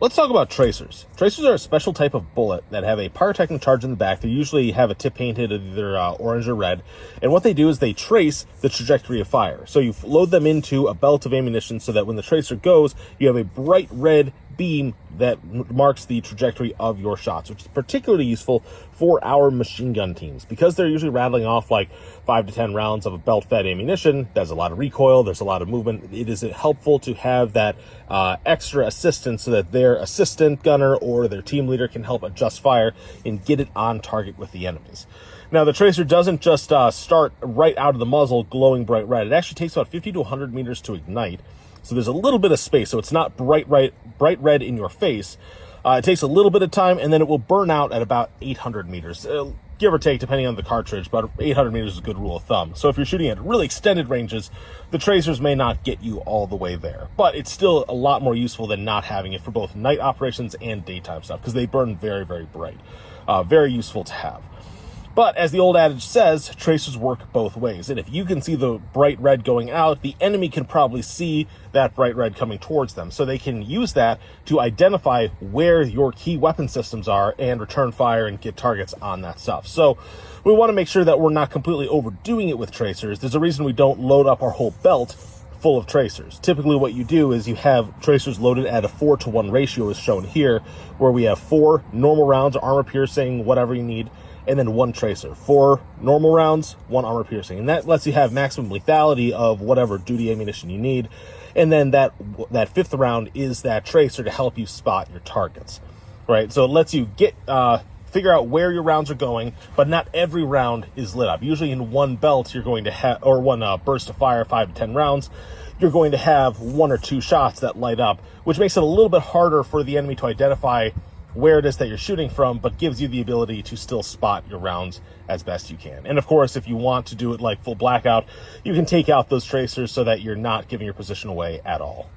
Let's talk about tracers. Tracers are a special type of bullet that have a pyrotechnic charge in the back. They usually have a tip painted either orange or red. And what they do is they trace the trajectory of fire. So you load them into a belt of ammunition so that when the tracer goes, you have a bright red beam that marks the trajectory of your shots, which is particularly useful for our machine gun teams because they're usually rattling off like 5 to 10 rounds of a belt-fed ammunition. There's a lot of recoil, there's a lot of movement. It is helpful to have that extra assistance so that their assistant gunner or their team leader can help adjust fire and get it on target with the enemies. Now, the tracer doesn't just start right out of the muzzle glowing bright red. It actually takes about 50 to 100 meters to ignite. So there's a little bit of space, so it's not bright red in your face. It takes a little bit of time, and then it will burn out at about 800 meters, give or take, depending on the cartridge, but 800 meters is a good rule of thumb. So if you're shooting at really extended ranges, the tracers may not get you all the way there, but it's still a lot more useful than not having it for both night operations and daytime stuff, because they burn very, very bright. Very useful to have. But as the old adage says, tracers work both ways. And if you can see the bright red going out, the enemy can probably see that bright red coming towards them. So they can use that to identify where your key weapon systems are and return fire and get targets on that stuff. So we want to make sure that we're not completely overdoing it with tracers. There's a reason we don't load up our whole belt full of tracers. Typically what you do is you have tracers loaded at a 4-to-1 ratio as shown here, where we have 4 normal rounds, armor piercing, whatever you need, and then 1 tracer. 4 normal rounds, 1 armor piercing. And that lets you have maximum lethality of whatever duty ammunition you need. And then that 5th round is that tracer to help you spot your targets, right? So it lets you get, figure out where your rounds are going, but not every round is lit up. Usually in one belt, you're going to have, or one burst of fire, 5 to 10 rounds, you're going to have 1 or 2 shots that light up, which makes it a little bit harder for the enemy to identify where it is that you're shooting from, but gives you the ability to still spot your rounds as best you can. And of course, if you want to do it like full blackout, you can take out those tracers so that you're not giving your position away at all.